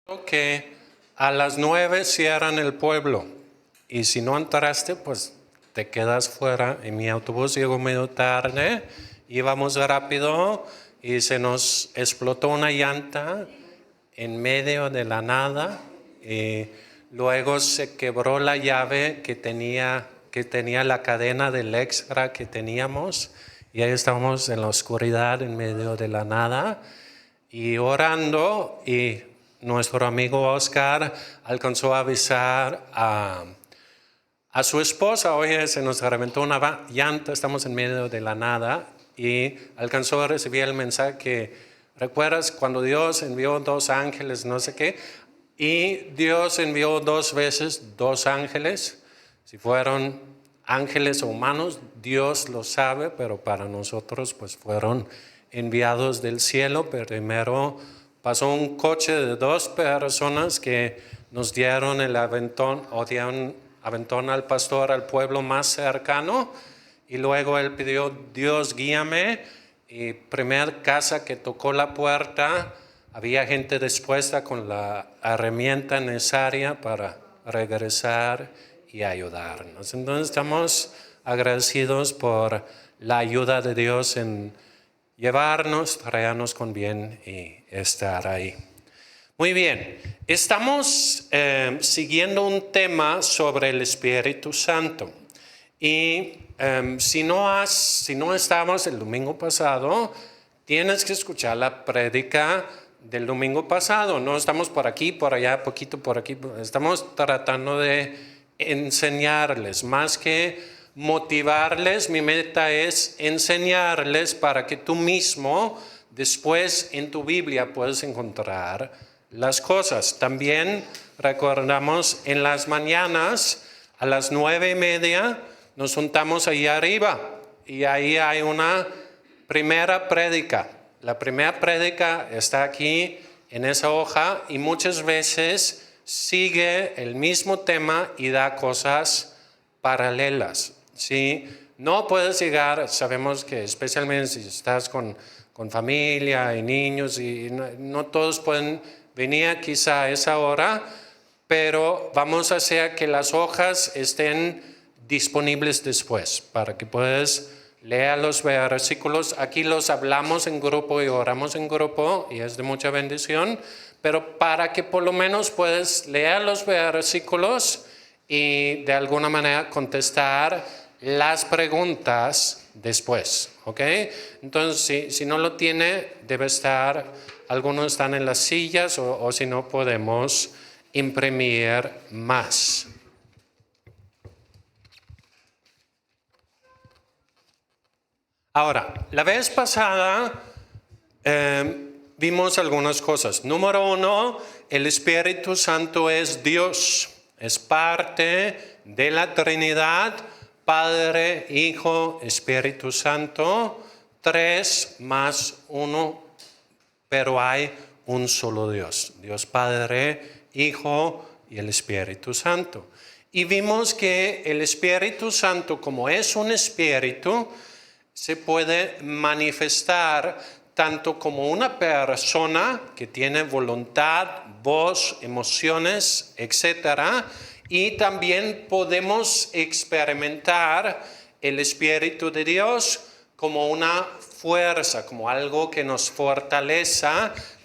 Que a las 9 cierran el pueblo y si no entraste, pues te quedas fuera. En mi autobús llegó medio tarde, íbamos rápido y se nos explotó una llanta en medio de la nada. Y luego se quebró la llave que tenía la cadena del extra que teníamos y ahí estábamos en la oscuridad en medio de la nada y orando, y nuestro amigo Oscar alcanzó a avisar a su esposa: oye, se nos reventó una llanta, estamos en medio de la nada, y alcanzó a recibir el mensaje que, ¿recuerdas cuando Dios envió 2 ángeles, no sé qué? Y Dios envió 2 veces 2 ángeles. Si fueron ángeles o humanos, Dios lo sabe, pero para nosotros pues fueron enviados del cielo. Primero pasó un coche de 2 personas que nos dieron el aventón, o dieron aventón al pastor al pueblo más cercano, y luego él pidió: Dios, guíame. Y primer casa que tocó la puerta, había gente dispuesta con la herramienta necesaria para regresar y ayudarnos. Entonces estamos agradecidos por la ayuda de Dios en llevarnos, traernos con bien y estar ahí. Muy bien, estamos siguiendo un tema sobre el Espíritu Santo. Y si no estábamos el domingo pasado, tienes que escuchar la prédica del domingo pasado. No estamos por aquí, por allá, poquito por aquí. Estamos tratando de enseñarles, más que motivarles. Mi meta es enseñarles para que tú mismo después en tu Biblia puedas encontrar las cosas. También recordamos en las mañanas a las 9:30 nos juntamos ahí arriba y ahí hay una primera prédica. La primera prédica está aquí en esa hoja y muchas veces sigue el mismo tema y da cosas paralelas. ¿Sí? No puedes llegar, sabemos que especialmente si estás con familia y niños, y no todos pueden venir quizá a esa hora, pero vamos a hacer que las hojas estén disponibles después para que puedas leer los versículos. Aquí los hablamos en grupo y oramos en grupo y es de mucha bendición, pero para que por lo menos puedas leer los versículos y de alguna manera contestar las preguntas después, ¿ok? Entonces, si no lo tiene, debe estar, algunos están en las sillas o si no podemos imprimir más. Ahora, la vez pasada vimos algunas cosas. Número 1, el Espíritu Santo es Dios, es parte de la Trinidad, Padre, Hijo, Espíritu Santo, 3 más 1, pero hay un solo Dios, Dios Padre, Hijo y el Espíritu Santo. Y vimos que el Espíritu Santo, como es un espíritu, se puede manifestar tanto como una persona que tiene voluntad, voz, emociones, etc. Y también podemos experimentar el Espíritu de Dios como una fuerza, como algo que nos fortalece,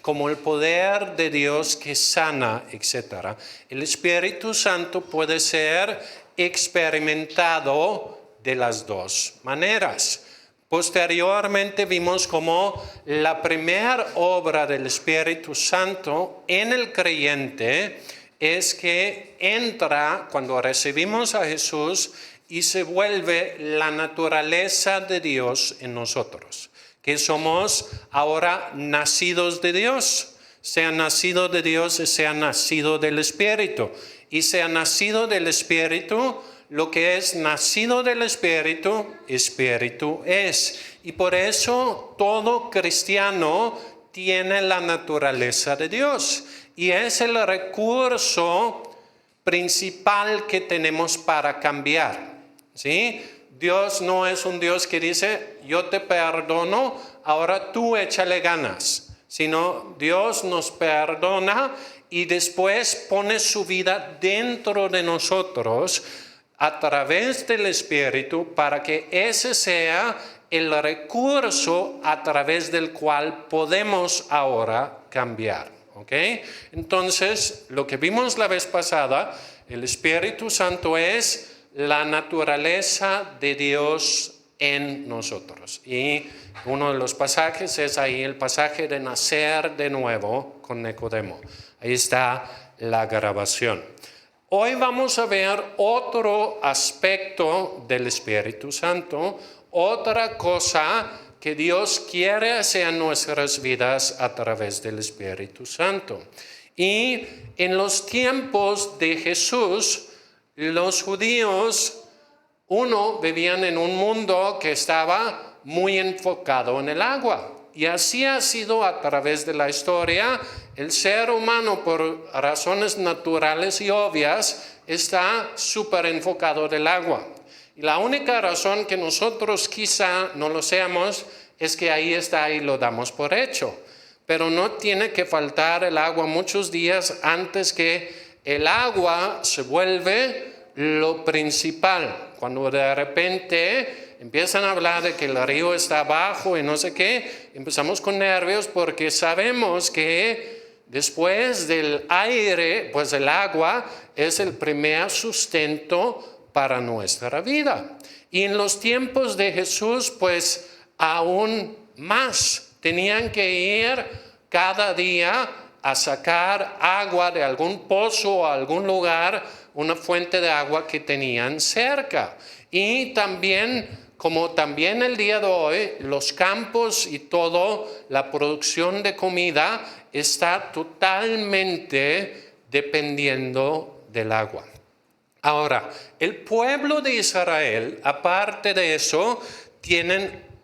como el poder de Dios que sana, etc. El Espíritu Santo puede ser experimentado de las 2 maneras. Posteriormente vimos cómo la primera obra del Espíritu Santo en el creyente es que entra cuando recibimos a Jesús y se vuelve la naturaleza de Dios en nosotros, que somos ahora nacidos de Dios, sea nacido de Dios y sea nacido del Espíritu. Y sea nacido del Espíritu, lo que es nacido del Espíritu, Espíritu es. Y por eso todo cristiano tiene la naturaleza de Dios. Y es el recurso principal que tenemos para cambiar. ¿Sí? Dios no es un Dios que dice: yo te perdono, ahora tú échale ganas. sino Dios nos perdona y después pone su vida dentro de nosotros a través del Espíritu para que ese sea el recurso a través del cual podemos ahora cambiar. ¿Ok? Entonces, lo que vimos la vez pasada, el Espíritu Santo es la naturaleza de Dios en nosotros. Y uno de los pasajes es ahí el pasaje de nacer de nuevo con Nicodemo. Ahí está la grabación. Hoy vamos a ver otro aspecto del Espíritu Santo, otra cosa que Dios quiere hacer en nuestras vidas a través del Espíritu Santo. Y en los tiempos de Jesús, los judíos, vivían en un mundo que estaba muy enfocado en el agua. Y así ha sido a través de la historia. El ser humano, por razones naturales y obvias, está súper enfocado del agua. Y la única razón que nosotros quizá no lo seamos es que ahí está y lo damos por hecho. Pero no tiene que faltar el agua muchos días antes que el agua se vuelve lo principal. Cuando de repente empiezan a hablar de que el río está abajo y no sé qué, empezamos con nervios porque sabemos que después del aire, pues el agua es el primer sustento para nuestra vida. Y en los tiempos de Jesús, pues aún más, tenían que ir cada día a sacar agua de algún pozo o algún lugar, una fuente de agua que tenían cerca. Y también, como también el día de hoy, los campos y todo, la producción de comida está totalmente dependiendo del agua. Ahora, el pueblo de Israel, aparte de eso,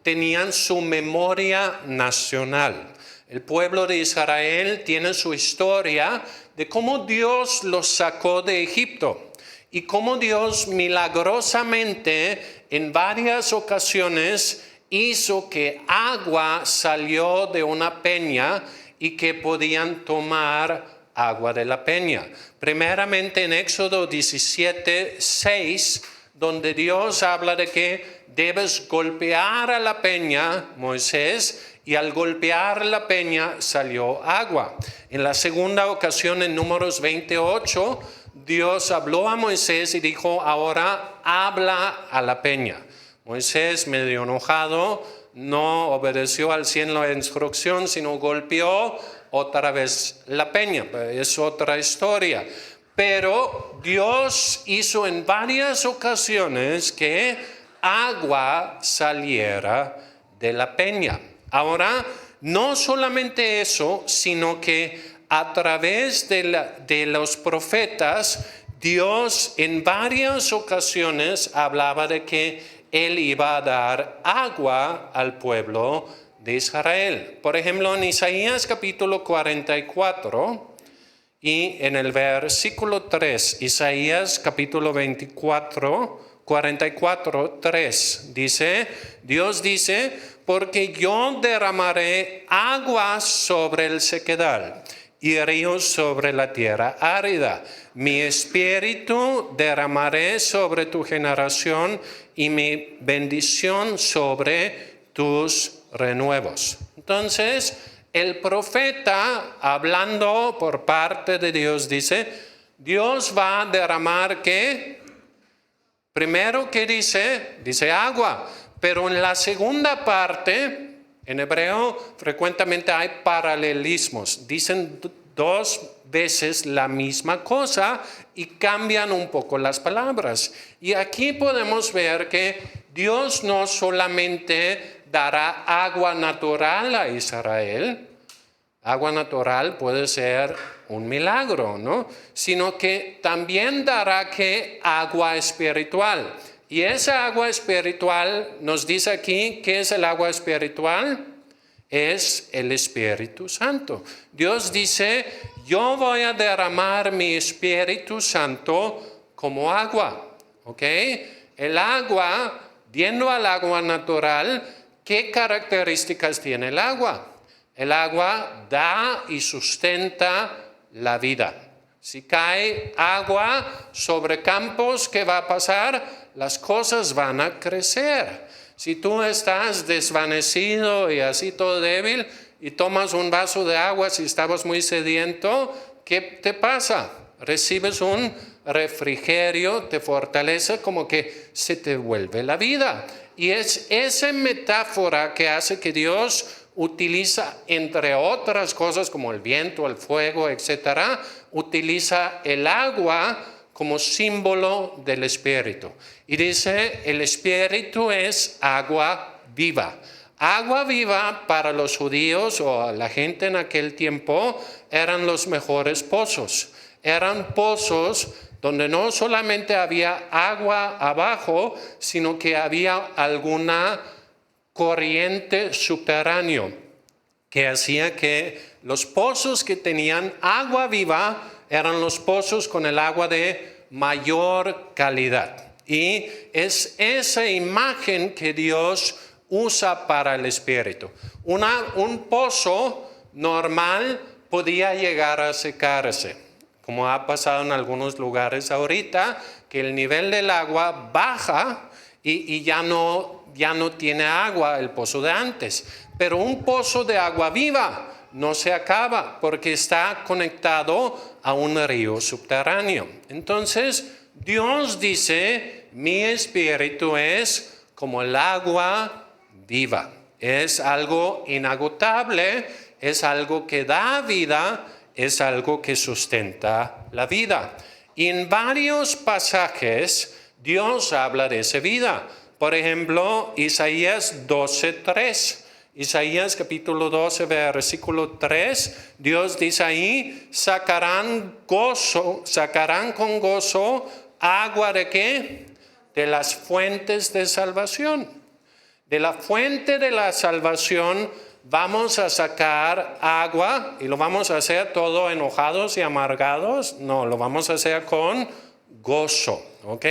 tenían su memoria nacional. El pueblo de Israel tiene su historia de cómo Dios los sacó de Egipto y cómo Dios milagrosamente en varias ocasiones hizo que agua salió de una peña y que podían tomar agua de la peña. Primeramente en Éxodo 17:6, donde Dios habla de que debes golpear a la peña, Moisés, y al golpear la peña salió agua. En la segunda ocasión, en Números 28, Dios habló a Moisés y dijo, ahora habla a la peña. Moisés, medio enojado, no obedeció al 100 la instrucción, sino golpeó otra vez la peña. Es otra historia. Pero Dios hizo en varias ocasiones que agua saliera de la peña. Ahora, no solamente eso, sino que a través de los profetas, Dios en varias ocasiones hablaba de que Él iba a dar agua al pueblo de Israel. Por ejemplo, en Isaías capítulo 44 y en el versículo 3, Isaías capítulo 44, 3, Dios dice, porque yo derramaré agua sobre el sequedal y ríos sobre la tierra árida. Mi espíritu derramaré sobre tu generación y mi bendición sobre tus renuevos. Entonces, el profeta, hablando por parte de Dios, dice, Dios va a derramar, ¿qué? Primero, ¿qué dice? Dice agua. Pero en la segunda parte, en hebreo, frecuentemente hay paralelismos. Dicen dos veces la misma cosa y cambian un poco las palabras. Y aquí podemos ver que Dios no solamente dará agua natural a Israel, agua natural puede ser un milagro, ¿no? Sino que también dará que agua espiritual. Y esa agua espiritual nos dice aquí, ¿qué es el agua espiritual? Es el Espíritu Santo. Dios dice, yo voy a derramar mi Espíritu Santo como agua, ¿ok? El agua, yendo al agua natural, ¿qué características tiene el agua? El agua da y sustenta la vida. Si cae agua sobre campos, ¿qué va a pasar? Las cosas van a crecer. Si tú estás desvanecido y así todo débil y tomas un vaso de agua si estabas muy sediento, ¿qué te pasa? Recibes un refrigerio, te fortalece, como que se te vuelve la vida. Y es esa metáfora que hace que Dios utiliza, entre otras cosas como el viento, el fuego, etcétera, utiliza el agua como símbolo del Espíritu. Y dice, el Espíritu es agua viva. Agua viva para los judíos o la gente en aquel tiempo eran los mejores pozos. Eran pozos donde no solamente había agua abajo, sino que había alguna corriente subterráneo que hacía que los pozos que tenían agua viva eran los pozos con el agua de mayor calidad. Y es esa imagen que Dios usa para el Espíritu. Un pozo normal podía llegar a secarse, como ha pasado en algunos lugares ahorita, que el nivel del agua baja y ya no tiene agua el pozo de antes. Pero un pozo de agua viva no se acaba porque está conectado a un río subterráneo. Entonces, Dios dice, mi espíritu es como el agua viva. Es algo inagotable, es algo que da vida, es algo que sustenta la vida. Y en varios pasajes Dios habla de esa vida. Por ejemplo, Isaías 12:3. Isaías capítulo 12, versículo 3, Dios dice ahí, sacarán con gozo agua ¿de qué? De las fuentes de salvación. De la fuente de la salvación vamos a sacar agua y lo vamos a hacer todo enojados y amargados. No, lo vamos a hacer con gozo, ¿ok?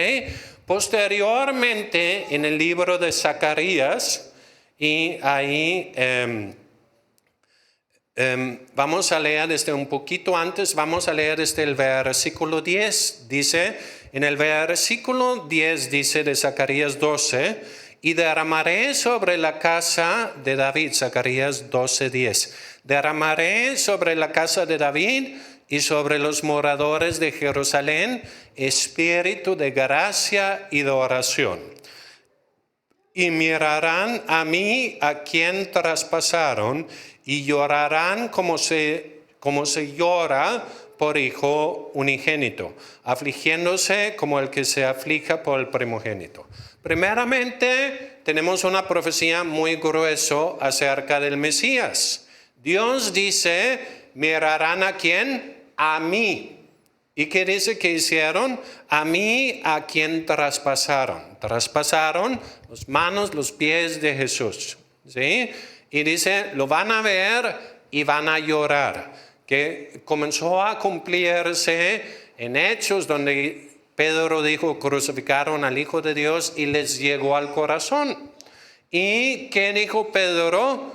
Posteriormente, en el libro de Zacarías, y ahí vamos a leer desde un poquito antes, vamos a leer desde el versículo 10. Dice, en el versículo 10 dice de Zacarías 12, y derramaré sobre la casa de David, Zacarías 12:10, derramaré sobre la casa de David y sobre los moradores de Jerusalén espíritu de gracia y de oración. Y mirarán a mí a quien traspasaron y llorarán como se llora por hijo unigénito, afligiéndose como el que se aflija por el primogénito. Primeramente, tenemos una profecía muy gruesa acerca del Mesías. Dios dice, mirarán a quién, a mí. ¿Y qué dice que hicieron? A mí, a quien traspasaron. Traspasaron las manos, los pies de Jesús. ¿Sí? Y dice, lo van a ver y van a llorar. Que comenzó a cumplirse en Hechos, donde Pedro dijo, crucificaron al Hijo de Dios y les llegó al corazón. ¿Y qué dijo Pedro?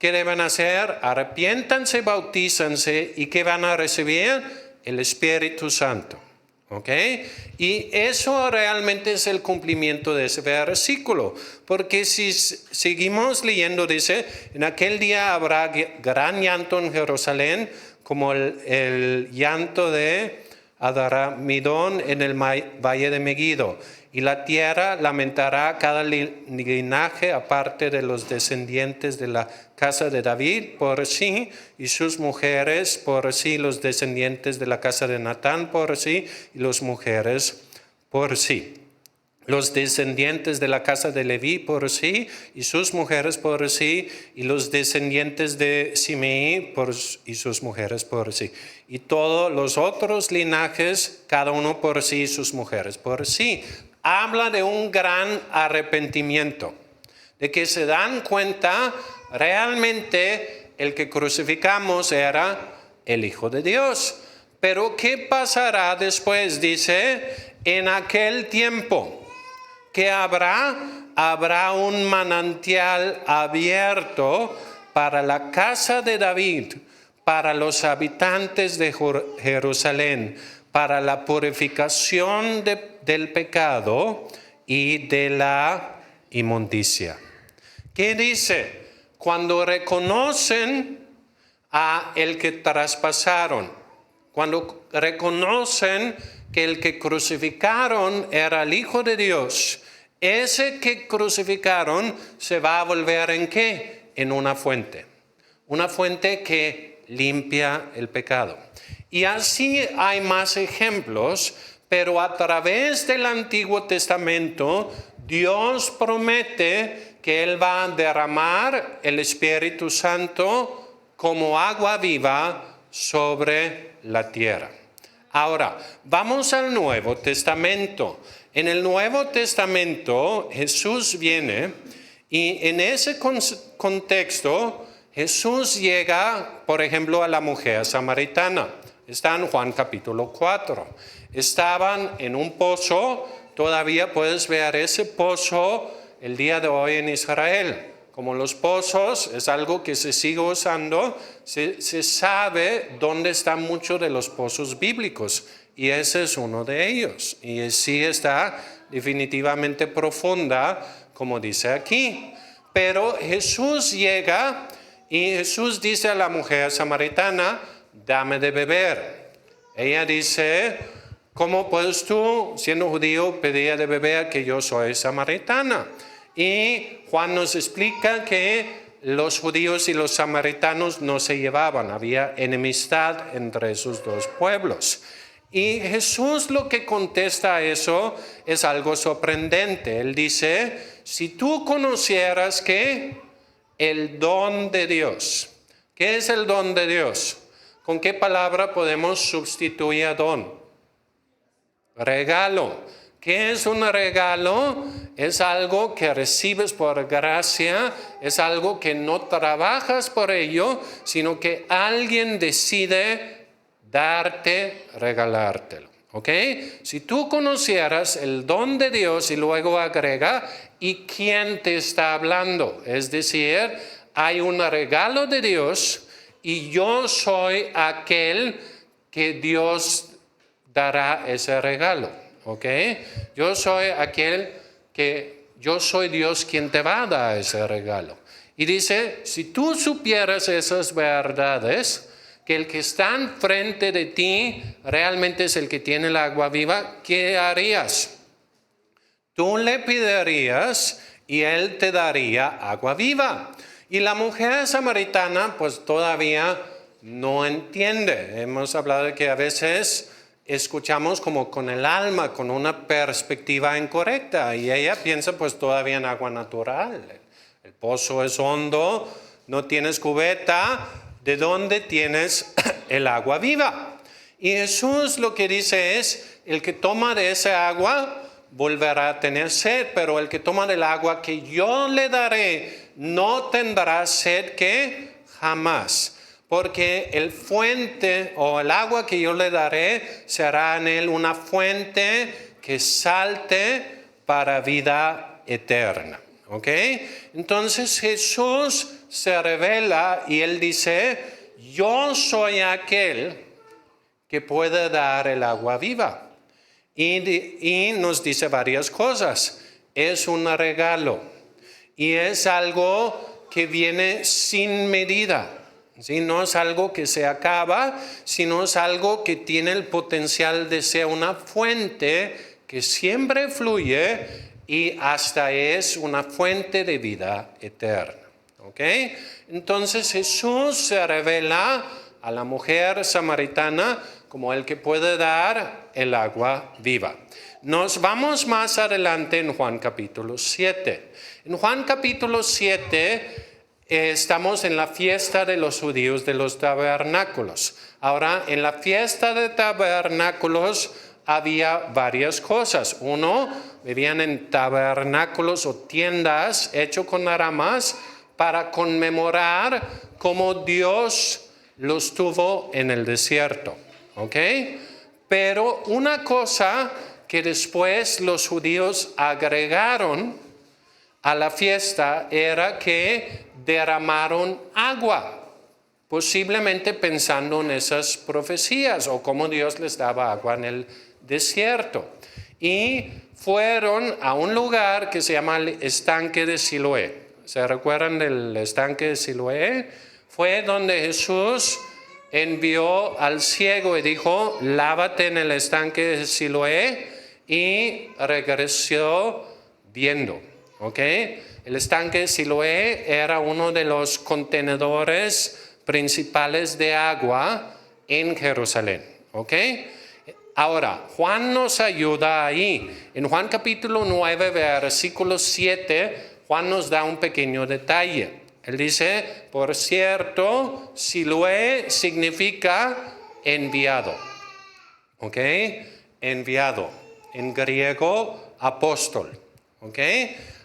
¿Qué deben hacer? Arrepiéntanse, bautízanse. ¿Y qué van a recibir? El Espíritu Santo. ¿Ok? Y eso realmente es el cumplimiento de ese versículo. Porque si seguimos leyendo, dice, en aquel día habrá gran llanto en Jerusalén, como el llanto de Adramidón en el valle de Megiddo, y la tierra lamentará cada linaje aparte de los descendientes de la casa de David por sí, y sus mujeres por sí, los descendientes de la casa de Natán por sí, y las mujeres por sí. Los descendientes de la casa de Leví por sí, y sus mujeres por sí, y los descendientes de Simei y sus mujeres por sí. Y todos los otros linajes, cada uno por sí y sus mujeres por sí. Habla de un gran arrepentimiento, de que se dan cuenta realmente el que crucificamos era el Hijo de Dios. Pero ¿qué pasará después? Dice, en aquel tiempo. ¿Qué habrá? Habrá un manantial abierto para la casa de David, para los habitantes de Jerusalén, para la purificación del pecado y de la inmundicia. ¿Qué dice? Cuando reconocen a el que traspasaron, cuando reconocen que el que crucificaron era el Hijo de Dios, ese que crucificaron se va a volver ¿en qué? En una fuente que limpia el pecado. Y así hay más ejemplos, pero a través del Antiguo Testamento, Dios promete que Él va a derramar el Espíritu Santo como agua viva sobre la tierra. Ahora, vamos al Nuevo Testamento. En el Nuevo Testamento, Jesús viene y en ese contexto, Jesús llega, por ejemplo, a la mujer samaritana. Está en Juan capítulo 4. Estaban en un pozo, todavía puedes ver ese pozo el día de hoy en Israel. Como los pozos es algo que se sigue usando, se sabe dónde están muchos de los pozos bíblicos. Y ese es uno de ellos. Y sí está definitivamente profunda, como dice aquí. Pero Jesús llega y Jesús dice a la mujer samaritana, dame de beber. Ella dice, ¿cómo puedes tú, siendo judío, pedir de beber que yo soy samaritana? Y Juan nos explica que los judíos y los samaritanos no se llevaban, había enemistad entre esos dos pueblos. Y Jesús lo que contesta a eso es algo sorprendente. Él dice, si tú conocieras que el don de Dios. ¿Qué es el don de Dios? ¿Con qué palabra podemos sustituir a don? Regalo. ¿Qué es un regalo? Es algo que recibes por gracia, es algo que no trabajas por ello, sino que alguien decide darte, regalártelo. ¿Ok? Si tú conocieras el don de Dios y luego agrega, ¿y quién te está hablando? Es decir, hay un regalo de Dios y yo soy aquel que Dios dará ese regalo. ¿Ok? Yo soy Dios quien te va a dar ese regalo. Y dice, si tú supieras esas verdades, que el que está enfrente de ti realmente es el que tiene el agua viva, ¿qué harías? Tú le pedirías y él te daría agua viva. Y la mujer samaritana pues todavía no entiende. Hemos hablado de que a veces escuchamos como con el alma, con una perspectiva incorrecta. Y ella piensa pues todavía en agua natural. El pozo es hondo, no tienes cubeta. ¿De dónde tienes el agua viva? Y Jesús lo que dice es, el que toma de esa agua volverá a tener sed, pero el que toma del agua que yo le daré no tendrá sed que jamás. Porque el fuente o el agua que yo le daré será en él una fuente que salte para vida eterna. ¿Ok? Entonces Jesús se revela y él dice, yo soy aquel que puede dar el agua viva. Y nos dice varias cosas. Es un regalo y es algo que viene sin medida. ¿Sí? No es algo que se acaba, sino es algo que tiene el potencial de ser una fuente que siempre fluye y hasta es una fuente de vida eterna. ¿Ok? Entonces Jesús se revela a la mujer samaritana como el que puede dar el agua viva. Nos vamos más adelante en Juan capítulo 7. En Juan capítulo 7 estamos en la fiesta de los judíos de los tabernáculos. Ahora, en la fiesta de tabernáculos había varias cosas. Uno, vivían en tabernáculos o tiendas hechos con ramas para conmemorar cómo Dios los tuvo en el desierto. ¿Ok? Pero una cosa que después los judíos agregaron a la fiesta era que derramaron agua, posiblemente pensando en esas profecías o cómo Dios les daba agua en el desierto. Y fueron a un lugar que se llama el estanque de Siloé. ¿Se recuerdan del estanque de Siloé? Fue donde Jesús envió al ciego y dijo, lávate en el estanque de Siloé, y regresó viendo. ¿Ok? El estanque de Siloé era uno de los contenedores principales de agua en Jerusalén. ¿Ok? Ahora, Juan nos ayuda ahí. En Juan capítulo 9, versículo 7, Juan nos da un pequeño detalle. Él dice, por cierto, Siloé significa enviado. ¿Ok? Enviado. En griego, apóstol. ¿Ok?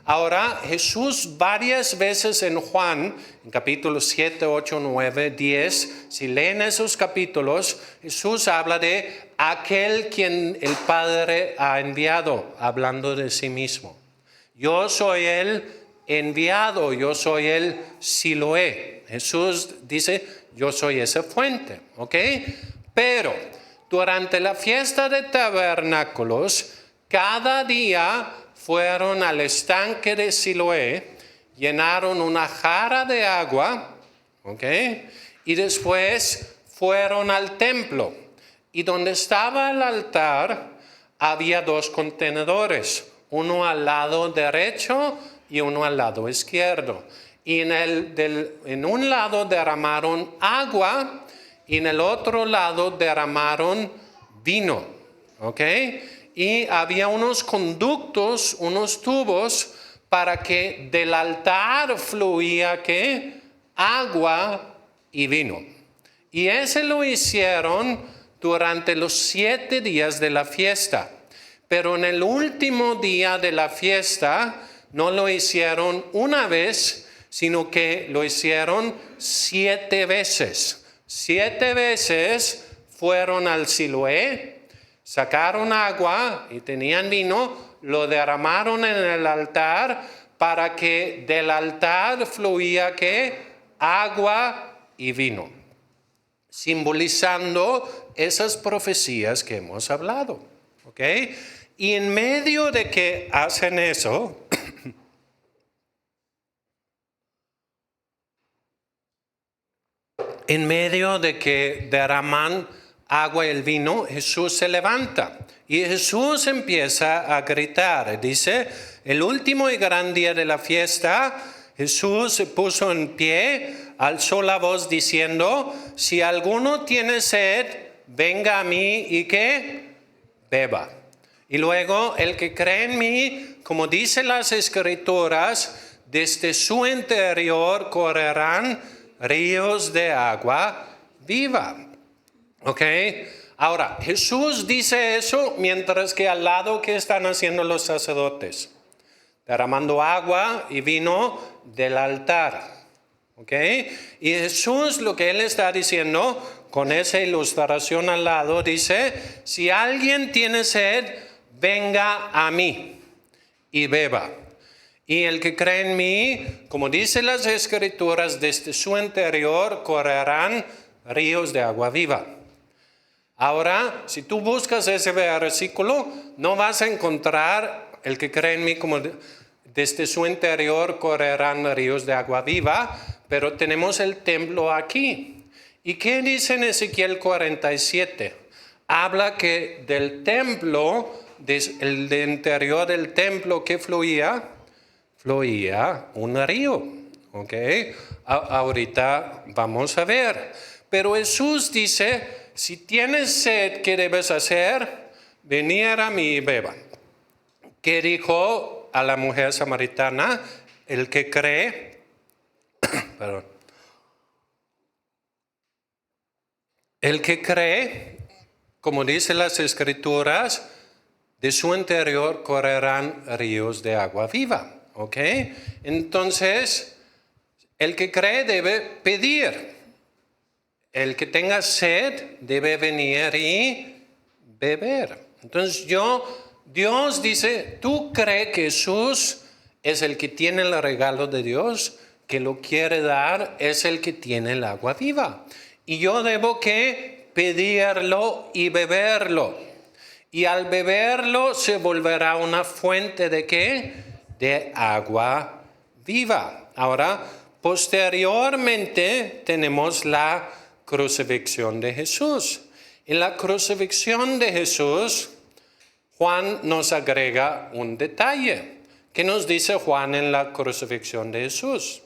Ahora, Jesús varias veces en Juan, en capítulos 7, 8, 9, 10, si leen esos capítulos, Jesús habla de aquel quien el Padre ha enviado, hablando de sí mismo. Yo soy el enviado, yo soy el Siloé. Jesús dice, yo soy esa fuente, ¿ok? Pero durante la fiesta de tabernáculos, cada día fueron al estanque de Siloé, llenaron una jarra de agua, ¿ok? Y después fueron al templo. Y donde estaba el altar, había dos contenedores, uno al lado derecho y uno al lado izquierdo. Y en un lado derramaron agua y en el otro lado derramaron vino, ¿ok? Y había unos conductos, unos tubos, para que del altar fluía ¿qué? Agua y vino. Y ese lo hicieron durante los 7 días de la fiesta. Pero en el último día de la fiesta no lo hicieron una vez, sino que lo hicieron 7 veces. 7 veces fueron al Siloé, sacaron agua y tenían vino, lo derramaron en el altar para que del altar fluía ¿qué? Agua y vino, simbolizando esas profecías que hemos hablado. ¿Ok? Y en medio de que hacen eso, en medio de que derraman agua y el vino, Jesús se levanta y Jesús empieza a gritar. Dice, el último y gran día de la fiesta, Jesús se puso en pie, alzó la voz diciendo, si alguno tiene sed, venga a mí y que beba. Y luego, el que cree en mí, como dicen las Escrituras, desde su interior correrán ríos de agua viva. ¿Ok? Ahora, Jesús dice eso mientras que al lado, ¿qué están haciendo los sacerdotes? Derramando agua y vino del altar. ¿Ok? Y Jesús, lo que él está diciendo, con esa ilustración al lado, dice, si alguien tiene sed, venga a mí y beba. Y el que cree en mí, como dicen las Escrituras, desde su interior correrán ríos de agua viva. Ahora, si tú buscas ese versículo, no vas a encontrar el que cree en mí como desde su interior correrán ríos de agua viva, pero tenemos el templo aquí. ¿Y qué dice en Ezequiel 47? Habla que del templo, del interior del templo, ¿qué fluía? Fluía un río. ¿Ok? Ahorita vamos a ver. Pero Jesús dice, si tienes sed, ¿qué debes hacer? Venir a mí y beba. ¿Qué dijo a la mujer samaritana? El que cree, perdón. El que cree, como dicen las Escrituras, de su interior correrán ríos de agua viva. ¿Ok? Entonces, el que cree debe pedir. El que tenga sed debe venir y beber. Entonces Dios dice, ¿tú crees que Jesús es el que tiene el regalo de Dios, que lo quiere dar, es el que tiene el agua viva. Y yo debo que pedirlo y beberlo. Y al beberlo se volverá una fuente ¿de qué? De agua viva. Ahora, posteriormente tenemos la crucifixión de Jesús. En la crucifixión de Jesús, Juan nos agrega un detalle. ¿Qué nos dice Juan en la crucifixión de Jesús?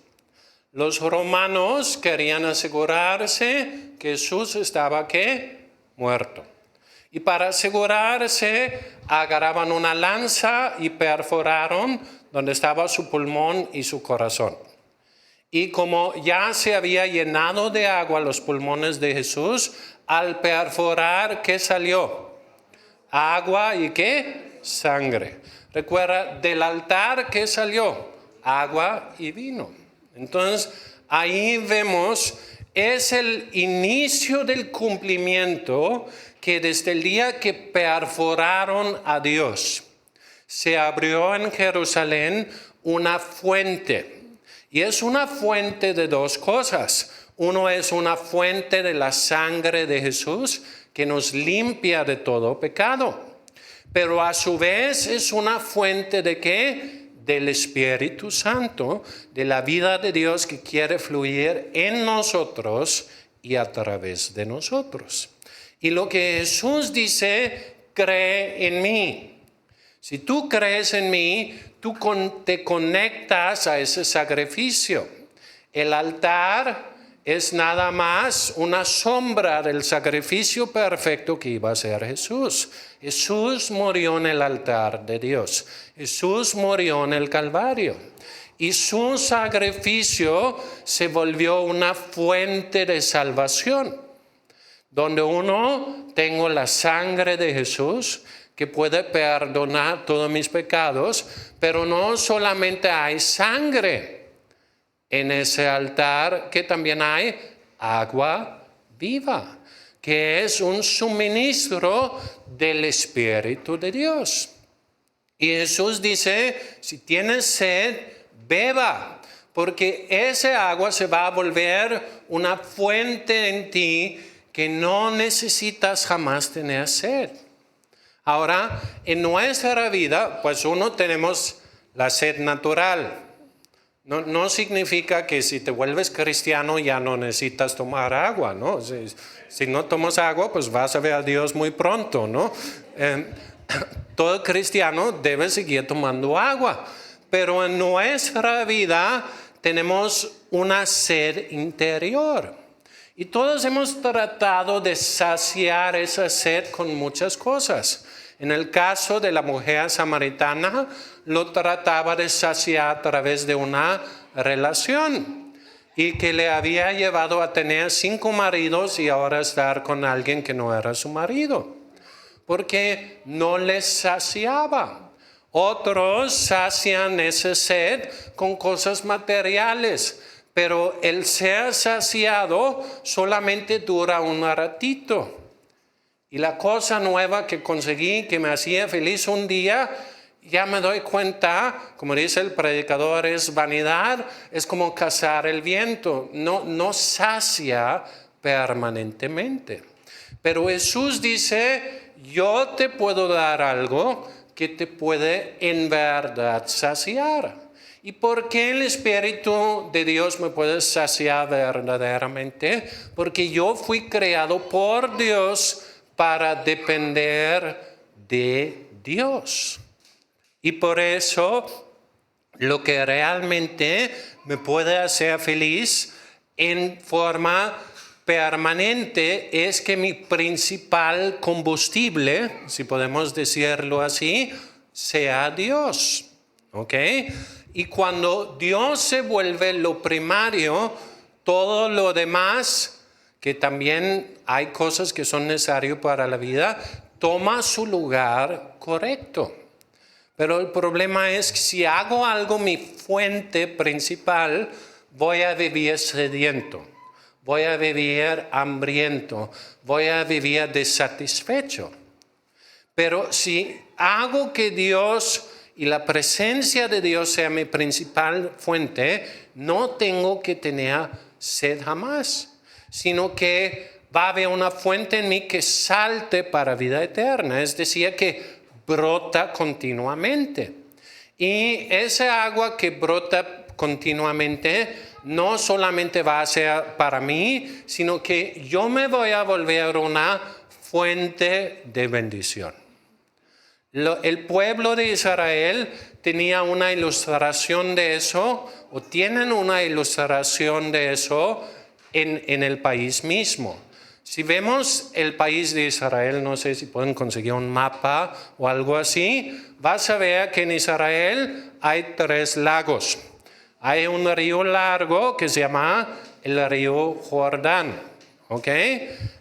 Los romanos querían asegurarse que Jesús estaba ¿qué? Muerto. Y para asegurarse, agarraban una lanza y perforaron donde estaba su pulmón y su corazón. Y como ya se había llenado de agua los pulmones de Jesús, al perforar, ¿qué salió? Agua y ¿qué? Sangre. Recuerda, del altar, ¿qué salió? Agua y vino. Entonces, ahí vemos, es el inicio del cumplimiento que desde el día que perforaron a Dios, se abrió en Jerusalén una fuente. Y es una fuente de dos cosas. Uno es una fuente de la sangre de Jesús que nos limpia de todo pecado. Pero a su vez es una fuente ¿de qué? Del Espíritu Santo, de la vida de Dios que quiere fluir en nosotros y a través de nosotros. Y lo que Jesús dice, cree en mí. Si tú crees en mí, tú te conectas a ese sacrificio. El altar es nada más una sombra del sacrificio perfecto que iba a ser Jesús. Jesús murió en el altar de Dios. Jesús murió en el Calvario. Y su sacrificio se volvió una fuente de salvación. Donde tengo la sangre de Jesús que puede perdonar todos mis pecados, pero no solamente hay sangre en ese altar, que también hay agua viva, que es un suministro del Espíritu de Dios. Y Jesús dice, si tienes sed, beba, porque ese agua se va a volver una fuente en ti que no necesitas jamás tener sed. Ahora, en nuestra vida, pues tenemos la sed natural. No significa que si te vuelves cristiano ya no necesitas tomar agua, ¿no? Si no tomas agua, pues vas a ver a Dios muy pronto, ¿no? Todo cristiano debe seguir tomando agua. Pero en nuestra vida tenemos una sed interior. Y todos hemos tratado de saciar esa sed con muchas cosas. En el caso de la mujer samaritana, lo trataba de saciar a través de una relación. Y que le había llevado a tener 5 maridos y ahora estar con alguien que no era su marido. Porque no les saciaba. Otros sacian esa sed con cosas materiales. Pero el ser saciado solamente dura un ratito. Y la cosa nueva que conseguí, que me hacía feliz un día, ya me doy cuenta, como dice el predicador, es vanidad, es como cazar el viento. No sacia permanentemente. Pero Jesús dice, yo te puedo dar algo que te puede en verdad saciar. ¿Y por qué el Espíritu de Dios me puede saciar verdaderamente? Porque yo fui creado por Dios para depender de Dios. Y por eso lo que realmente me puede hacer feliz en forma permanente es que mi principal combustible, si podemos decirlo así, sea Dios. ¿Ok? Y cuando Dios se vuelve lo primario, todo lo demás, que también hay cosas que son necesarias para la vida, toma su lugar correcto. Pero el problema es que si hago algo mi fuente principal, voy a vivir sediento, voy a vivir hambriento, voy a vivir desatisfecho. Pero si hago que Dios y la presencia de Dios sea mi principal fuente, no tengo que tener sed jamás, sino que va a haber una fuente en mí que salte para vida eterna, es decir, que brota continuamente. Y esa agua que brota continuamente no solamente va a ser para mí, sino que yo me voy a volver una fuente de bendición. El pueblo de Israel tenía una ilustración de eso, o tienen una ilustración de eso en el país mismo. Si vemos el país de Israel, no sé si pueden conseguir un mapa o algo así, vas a ver que en Israel hay 3 lagos. Hay un río largo que se llama el río Jordán. ¿Ok?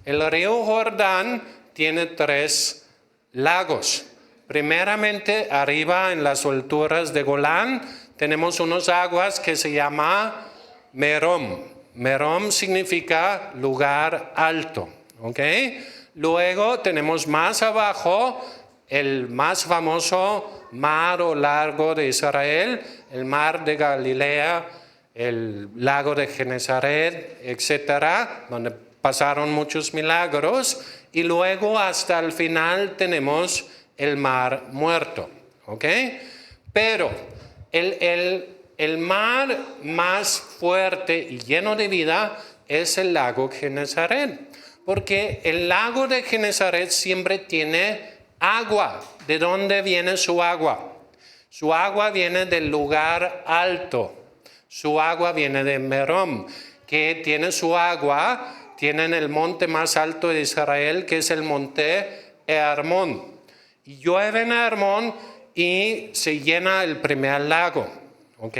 El río Jordán tiene 3 lagos. Primeramente, arriba en las alturas de Golán, tenemos unas aguas que se llama Merom. Merom significa lugar alto. ¿Ok? Luego tenemos más abajo el más famoso mar o lago de Israel, el mar de Galilea, el lago de Genesaret, etcétera, donde pasaron muchos milagros, y luego hasta el final tenemos el mar muerto, ¿ok? Pero el mar más fuerte y lleno de vida es el lago Genesaret, porque el lago de Genesaret siempre tiene agua. ¿De dónde viene su agua? Su agua viene del lugar alto. Su agua viene de Merom, que tiene su agua, tiene en el monte más alto de Israel, que es el monte Hermón. Y llueve en Hermón y se llena el primer lago, ¿ok?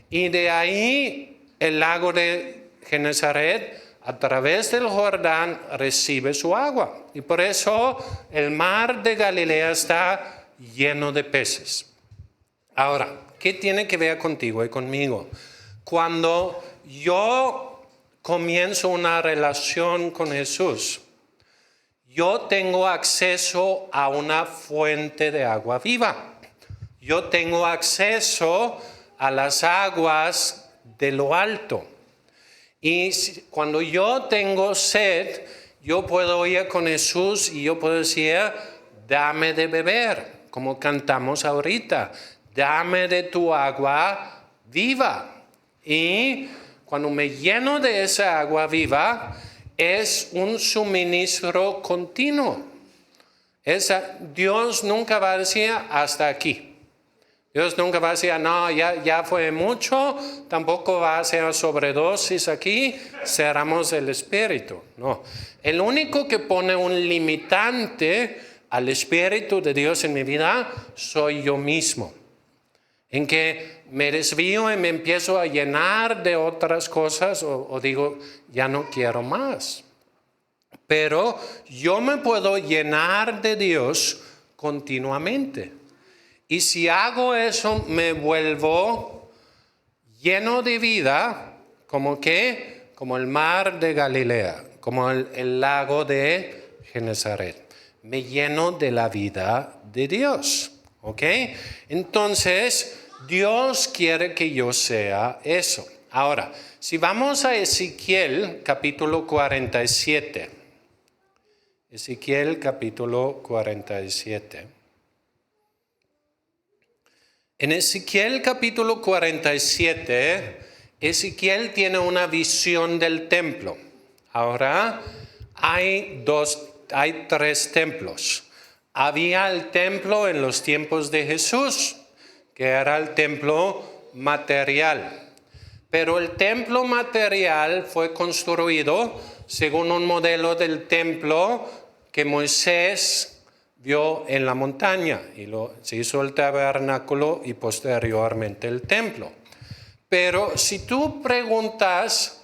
Y de ahí el lago de Genesaret, a través del Jordán, recibe su agua. Y por eso el mar de Galilea está lleno de peces. Ahora, ¿qué tiene que ver contigo y conmigo? Cuando yo comienzo una relación con Jesús, yo tengo acceso a una fuente de agua viva. Yo tengo acceso a las aguas de lo alto. Y cuando yo tengo sed, yo puedo ir con Jesús y yo puedo decir, dame de beber, como cantamos ahorita. Dame de tu agua viva. Y cuando me lleno de esa agua viva, es un suministro continuo. Dios nunca va a decir hasta aquí. Dios nunca va a decir, no, ya fue mucho, tampoco va a ser sobredosis aquí, cerramos el espíritu. No, el único que pone un limitante al espíritu de Dios en mi vida soy yo mismo. En que me desvío y me empiezo a llenar de otras cosas o digo, ya no quiero más. Pero yo me puedo llenar de Dios continuamente. Y si hago eso, me vuelvo lleno de vida, ¿como qué? Como el mar de Galilea, como el lago de Genesaret. Me lleno de la vida de Dios, ¿ok? Entonces, Dios quiere que yo sea eso. Ahora, si vamos a Ezequiel capítulo 47. Ezequiel capítulo 47. En Ezequiel capítulo 47, Ezequiel tiene una visión del templo. Ahora, hay 3 templos. Había el templo en los tiempos de Jesús, que era el templo material. Pero el templo material fue construido según un modelo del templo que Moisés vio en la montaña y se hizo el tabernáculo y posteriormente el templo. Pero si tú preguntas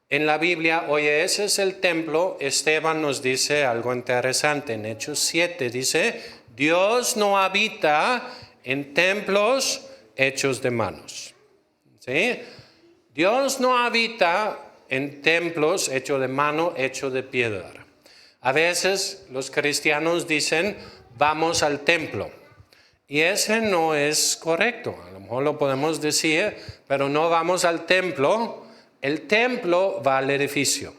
en la Biblia, oye, ese es el templo, Esteban nos dice algo interesante. En Hechos 7 dice, Dios no habita en templos hechos de manos. ¿Sí? Dios no habita en templos hechos de mano, hechos de piedra. A veces los cristianos dicen, vamos al templo. Y ese no es correcto. A lo mejor lo podemos decir, pero no vamos al templo. El templo va al edificio.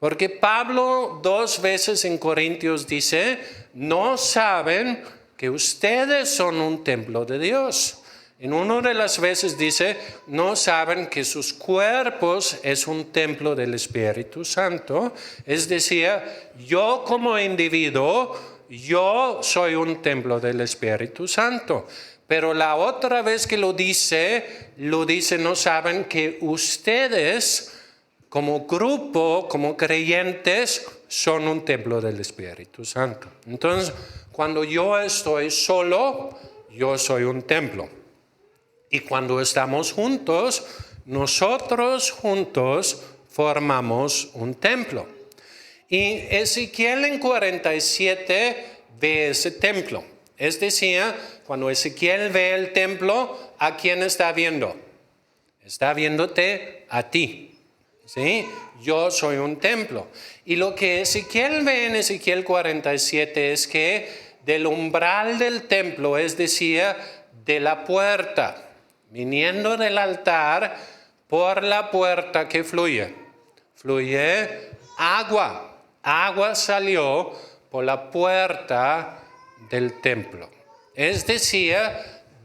Porque Pablo 2 veces en Corintios dice, no saben que ustedes son un templo de Dios. En una de las veces dice, no saben que sus cuerpos es un templo del Espíritu Santo. Es decir, yo como individuo, yo soy un templo del Espíritu Santo. Pero la otra vez que lo dice, no saben que ustedes como grupo, como creyentes, son un templo del Espíritu Santo. Entonces, cuando yo estoy solo, yo soy un templo. Y cuando estamos juntos, nosotros juntos formamos un templo. Y Ezequiel en 47 ve ese templo. Es decir, cuando Ezequiel ve el templo, ¿a quién está viendo? Está viéndote a ti. ¿Sí? Yo soy un templo. Y lo que Ezequiel ve en Ezequiel 47 es que del umbral del templo, es decir, de la puerta, viniendo del altar, por la puerta que fluye agua. Agua salió por la puerta del templo. Es decir,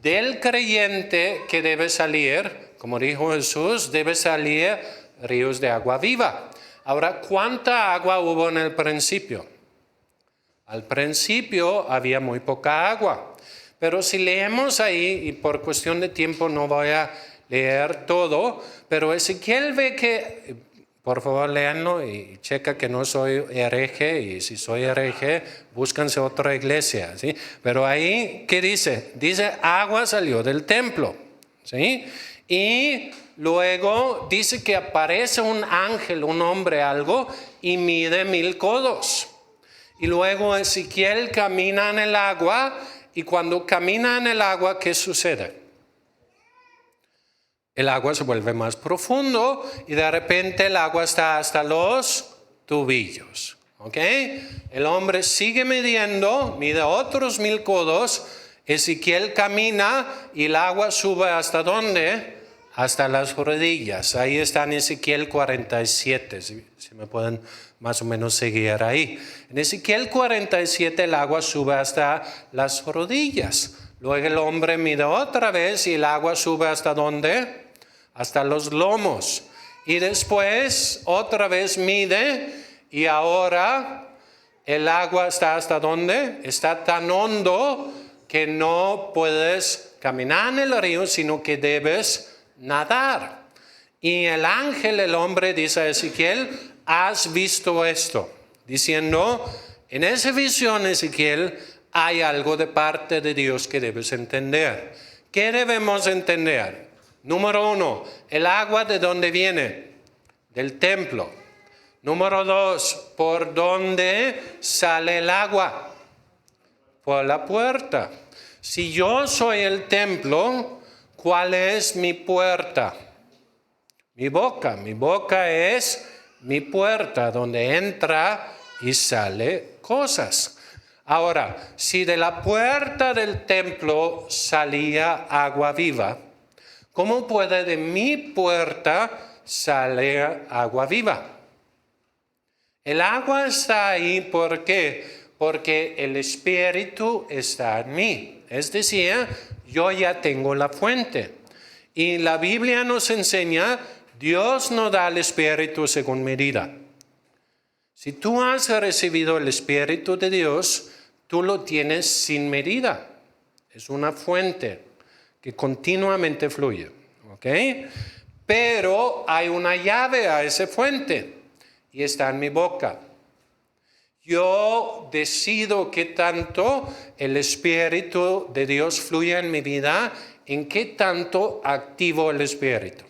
del creyente que debe salir, como dijo Jesús, debe salir ríos de agua viva. Ahora, ¿cuánta agua hubo en el principio? Al principio había muy poca agua. Pero si leemos ahí, y por cuestión de tiempo no voy a leer todo, pero Ezequiel ve que, por favor léanlo y checa que no soy hereje, y si soy hereje, búscanse otra iglesia, ¿sí? Pero ahí, ¿qué dice? Dice, agua salió del templo, ¿sí? Y luego dice que aparece un ángel, un hombre, algo, y mide 1000 codos. Y luego Ezequiel camina en el agua, y cuando camina en el agua, ¿qué sucede? El agua se vuelve más profundo, y de repente el agua está hasta los tobillos. ¿Ok? El hombre sigue midiendo, mide otros 1000 codos. Ezequiel camina y el agua sube ¿hasta dónde? Hasta las rodillas. Ahí está en Ezequiel 47, si me pueden más o menos seguir ahí. En Ezequiel 47 el agua sube hasta las rodillas. Luego el hombre mide otra vez y el agua sube ¿hasta dónde? Hasta los lomos. Y después otra vez mide y ahora el agua está ¿hasta dónde? Está tan hondo que no puedes caminar en el río, sino que debes nadar. Y el ángel, el hombre, dice a Ezequiel, ¿has visto esto? Diciendo, en esa visión, Ezequiel, hay algo de parte de Dios que debes entender. ¿Qué debemos entender? Número 1, el agua ¿de dónde viene? Del templo. Número 2, ¿por dónde sale el agua? Por la puerta. Si yo soy el templo, ¿cuál es mi puerta? Mi boca. Mi boca es mi puerta donde entra y sale cosas. Ahora, si de la puerta del templo salía agua viva, ¿cómo puede de mi puerta salir agua viva? El agua está ahí, ¿por qué? Porque el Espíritu está en mí. Es decir, yo ya tengo la fuente. Y la Biblia nos enseña, Dios no da el Espíritu según medida. Si tú has recibido el Espíritu de Dios, tú lo tienes sin medida. Es una fuente que continuamente fluye. ¿Ok? Pero hay una llave a esa fuente y está en mi boca. Yo decido qué tanto el Espíritu de Dios fluye en mi vida, en qué tanto activo el Espíritu.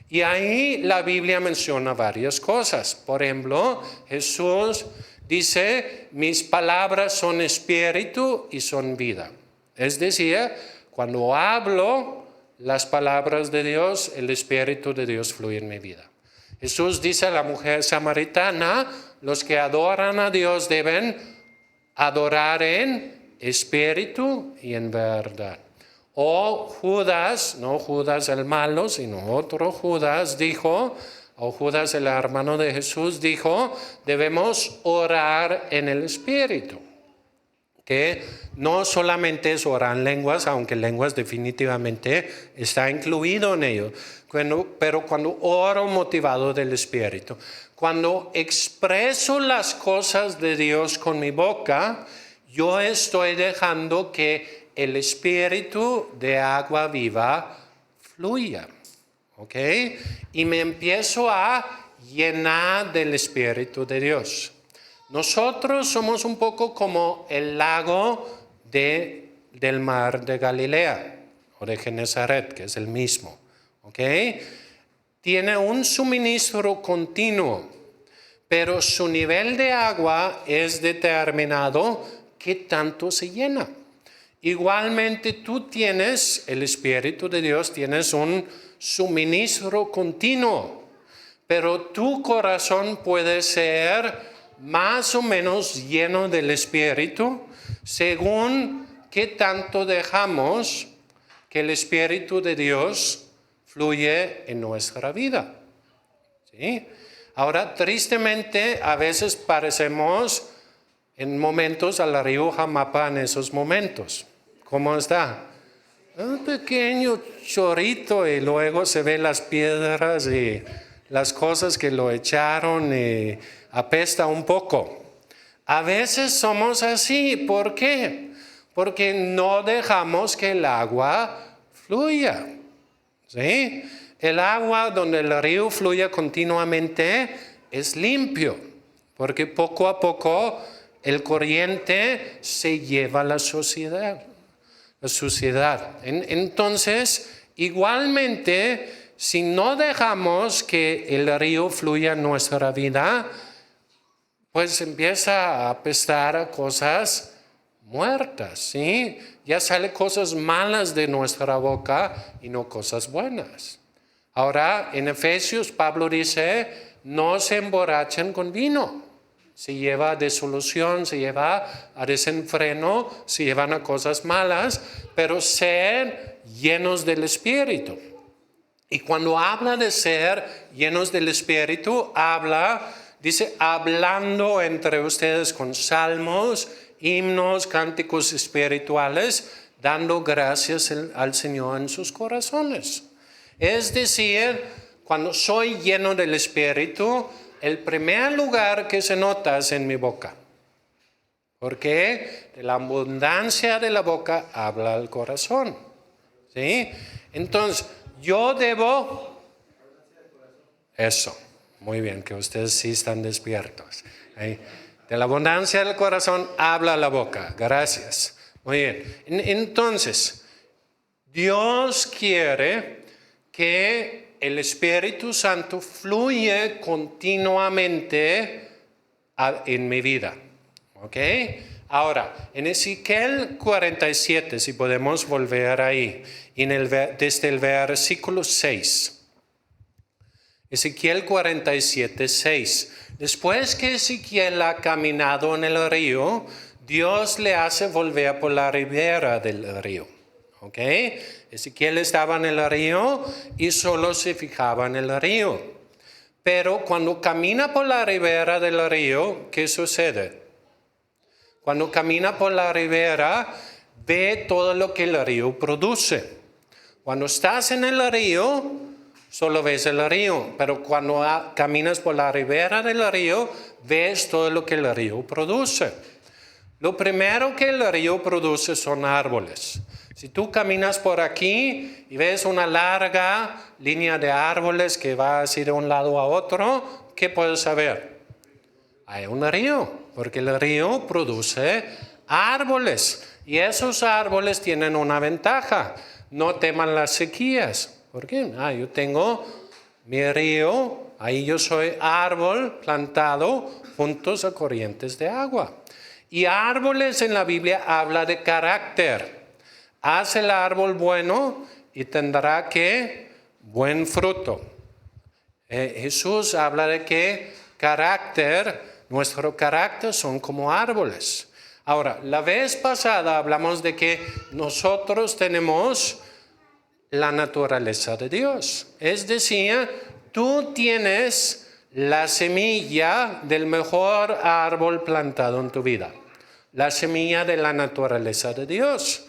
Y ahí la Biblia menciona varias cosas. Por ejemplo, Jesús dice, mis palabras son espíritu y son vida. Es decir, cuando hablo las palabras de Dios, el Espíritu de Dios fluye en mi vida. Jesús dice a la mujer samaritana, los que adoran a Dios deben adorar en espíritu y en verdad. O Judas, no Judas el malo, sino otro Judas dijo, o Judas el hermano de Jesús dijo, debemos orar en el espíritu. Que no solamente es orar en lenguas, aunque lenguas definitivamente está incluido en ello, pero cuando oro motivado del Espíritu, cuando expreso las cosas de Dios con mi boca, yo estoy dejando que el Espíritu de agua viva fluya, ¿ok? Y me empiezo a llenar del Espíritu de Dios. Nosotros somos un poco como el lago del mar de Galilea o de Genezaret, que es el mismo. ¿Ok? Tiene un suministro continuo, pero su nivel de agua es determinado qué tanto se llena. Igualmente tú tienes, el Espíritu de Dios, tienes un suministro continuo, pero tu corazón puede ser más o menos lleno del Espíritu, según qué tanto dejamos que el Espíritu de Dios fluye en nuestra vida. ¿Sí? Ahora, tristemente, a veces parecemos en momentos al río Jamapa en esos momentos. ¿Cómo está? Un pequeño chorrito y luego se ven las piedras y las cosas que lo echaron y apesta un poco. A veces somos así. ¿Por qué? Porque no dejamos que el agua fluya. ¿Sí? El agua donde el río fluye continuamente es limpio, porque poco a poco el corriente se lleva la suciedad. Entonces, igualmente, si no dejamos que el río fluya en nuestra vida, pues empieza a apestar a cosas muertas, ¿sí? Ya salen cosas malas de nuestra boca y no cosas buenas. Ahora, en Efesios, Pablo dice, no se emborrachen con vino. Se lleva a disolución, se lleva a desenfreno, se llevan a cosas malas, pero ser llenos del Espíritu. Y cuando habla de ser llenos del Espíritu, dice, hablando entre ustedes con salmos, himnos, cánticos espirituales, dando gracias al Señor en sus corazones. Es decir, cuando soy lleno del Espíritu, el primer lugar que se nota es en mi boca. Porque de la abundancia de la boca habla el corazón. ¿Sí? Entonces, yo debo... Eso, muy bien, que ustedes sí están despiertos. ¿Sí? De la abundancia del corazón habla la boca. Gracias. Muy bien. Entonces, Dios quiere que el Espíritu Santo fluye continuamente en mi vida. ¿Ok? Ahora, en Ezequiel 47, si podemos volver ahí, desde el versículo 6. Ezequiel 47, 6. Después que Ezequiel ha caminado en el río, Dios le hace volver por la ribera del río. ¿Ok? Ezequiel estaba en el río y solo se fijaba en el río. Pero cuando camina por la ribera del río, ¿qué sucede? Cuando camina por la ribera, ve todo lo que el río produce. Cuando estás en el río, solo ves el río. Pero cuando caminas por la ribera del río, ves todo lo que el río produce. Lo primero que el río produce son árboles. Si tú caminas por aquí y ves una larga línea de árboles que va así de un lado a otro, ¿qué puedes saber? Hay un río, porque el río produce árboles. Y esos árboles tienen una ventaja. No teman las sequías. ¿Por qué? Yo tengo mi río, ahí yo soy árbol plantado juntos a corrientes de agua. Y árboles en la Biblia habla de carácter. Haz el árbol bueno y tendrá que buen fruto. Jesús habla de que nuestro carácter son como árboles. Ahora, la vez pasada hablamos de que nosotros tenemos la naturaleza de Dios. Es decir, tú tienes la semilla del mejor árbol plantado en tu vida. La semilla de la naturaleza de Dios.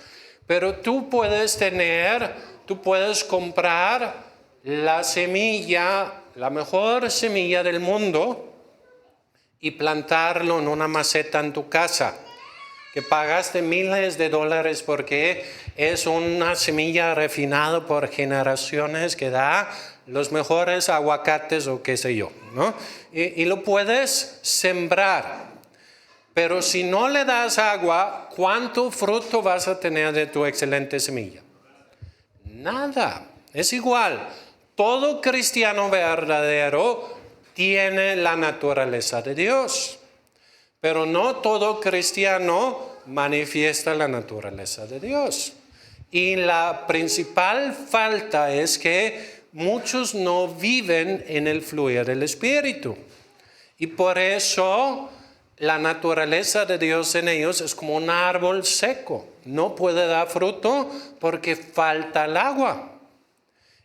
Pero tú puedes comprar la semilla, la mejor semilla del mundo y plantarlo en una maceta en tu casa, que pagaste miles de dólares porque es una semilla refinada por generaciones que da los mejores aguacates o qué sé yo, ¿no? Y lo puedes sembrar. Pero si no le das agua, ¿cuánto fruto vas a tener de tu excelente semilla? Nada. Es igual. Todo cristiano verdadero tiene la naturaleza de Dios. Pero no todo cristiano manifiesta la naturaleza de Dios. Y la principal falta es que muchos no viven en el fluir del Espíritu. Y por eso la naturaleza de Dios en ellos es como un árbol seco. No puede dar fruto porque falta el agua.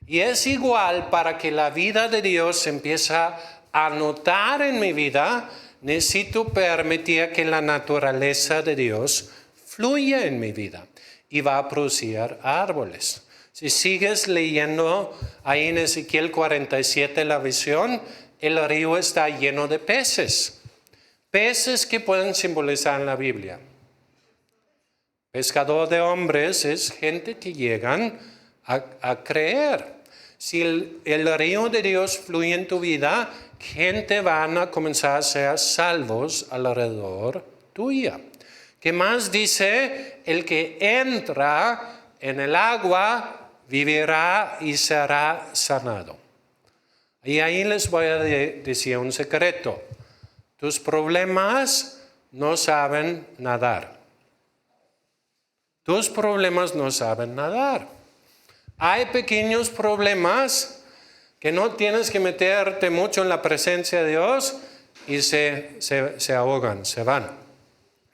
Y es igual, para que la vida de Dios empiece a notar en mi vida, necesito permitir que la naturaleza de Dios fluya en mi vida y va a producir árboles. Si sigues leyendo ahí en Ezequiel 47 la visión, el río está lleno de peces. Peces que pueden simbolizar en la Biblia. Pescador de hombres es gente que llegan a creer. Si el río de Dios fluye en tu vida, gente van a comenzar a ser salvos alrededor tuya. ¿Qué más dice? El que entra en el agua vivirá y será sanado. Y ahí les voy a decir un secreto. Tus problemas no saben nadar. Tus problemas no saben nadar. Hay pequeños problemas que no tienes que meterte mucho en la presencia de Dios y se ahogan, se van.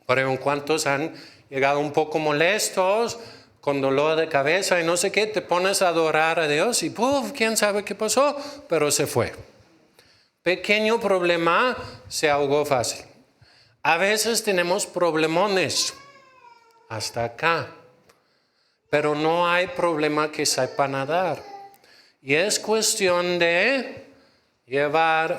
Por ejemplo, ¿cuántos han llegado un poco molestos, con dolor de cabeza y no sé qué? Te pones a adorar a Dios y ¡puf! ¿Quién sabe qué pasó? Pero se fue. Pequeño problema, se ahogó fácil. A veces tenemos problemones hasta acá, pero no hay problema que sepa nadar. Y es cuestión de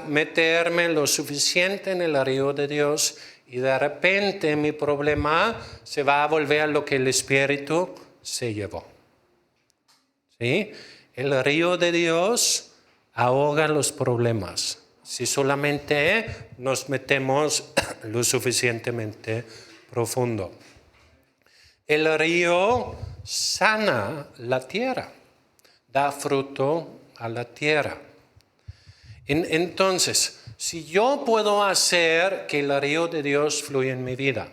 meterme lo suficiente en el río de Dios y de repente mi problema se va a volver a lo que el Espíritu se llevó. ¿Sí? El río de Dios ahoga los problemas si solamente nos metemos lo suficientemente profundo. El río sana la tierra, da fruto a la tierra. Entonces, si yo puedo hacer que el río de Dios fluya en mi vida,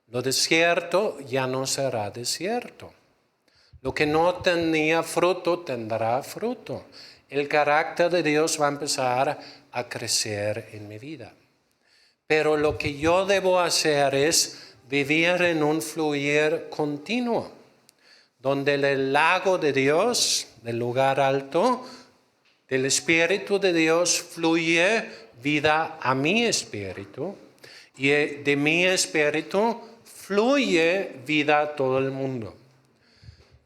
lo desierto ya no será desierto. Lo que no tenía fruto tendrá fruto. El carácter de Dios va a empezar a crecer en mi vida. Pero lo que yo debo hacer es vivir en un fluir continuo, donde el lago de Dios, del lugar alto, del Espíritu de Dios fluye vida a mi espíritu y de mi espíritu fluye vida a todo el mundo.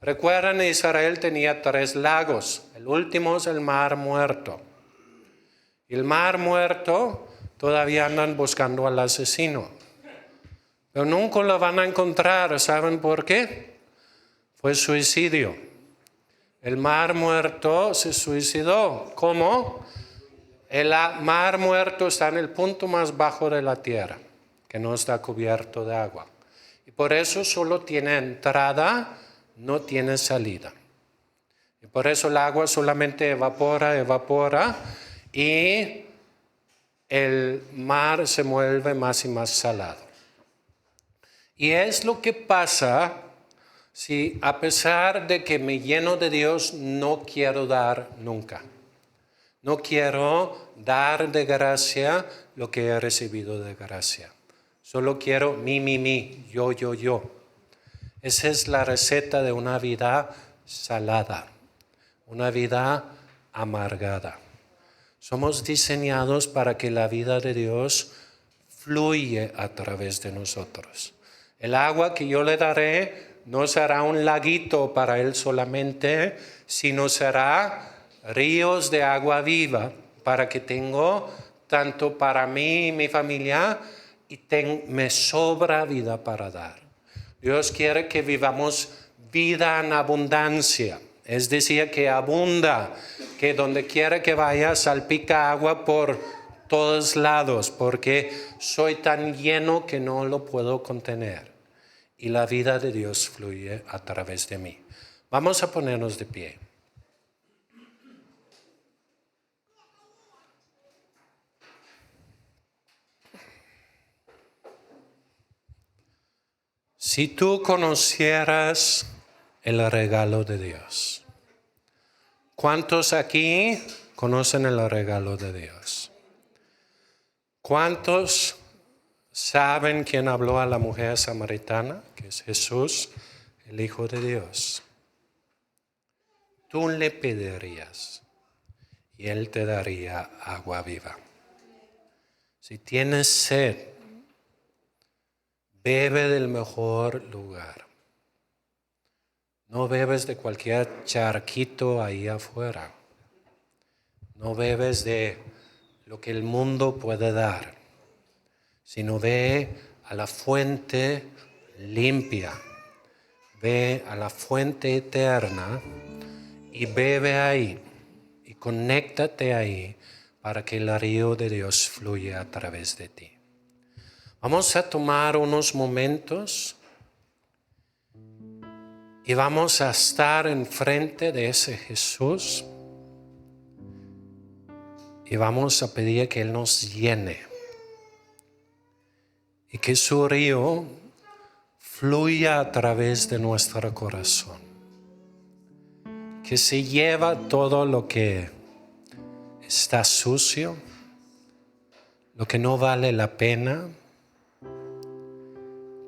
Recuerdan, Israel tenía 3 lagos. El último es el Mar Muerto. El Mar Muerto todavía andan buscando al asesino. Pero nunca lo van a encontrar. ¿Saben por qué? Fue suicidio. El Mar Muerto se suicidó. ¿Cómo? El Mar Muerto está en el punto más bajo de la tierra, que no está cubierto de agua. Y por eso solo tiene entrada, no tiene salida. Y por eso el agua solamente evapora y el mar se vuelve más y más salado. Y es lo que pasa si a pesar de que me lleno de Dios no quiero dar nunca. No quiero dar de gracia lo que he recibido de gracia. Solo quiero mi, yo. Esa es la receta de una vida salada, una vida amargada. Somos diseñados para que la vida de Dios fluya a través de nosotros. El agua que yo le daré no será un laguito para él solamente, sino será ríos de agua viva para que tengo tanto para mí y mi familia y me sobra vida para dar. Dios quiere que vivamos vida en abundancia, es decir, que abunda, que donde quiera que vaya salpica agua por todos lados, porque soy tan lleno que no lo puedo contener. Y la vida de Dios fluye a través de mí. Vamos a ponernos de pie. Si tú conocieras el regalo de Dios, ¿cuántos aquí conocen el regalo de Dios? ¿Cuántos saben quién habló a la mujer samaritana? Que es Jesús, el Hijo de Dios. Tú le pedirías y Él te daría agua viva. Si tienes sed, bebe del mejor lugar. No bebes de cualquier charquito ahí afuera. No bebes de lo que el mundo puede dar, sino ve a la fuente limpia, ve a la fuente eterna y bebe ahí y conéctate ahí para que el río de Dios fluya a través de ti. Vamos a tomar unos momentos y vamos a estar enfrente de ese Jesús y vamos a pedir que Él nos llene y que su río fluya a través de nuestro corazón, que se lleva todo lo que está sucio, lo que no vale la pena,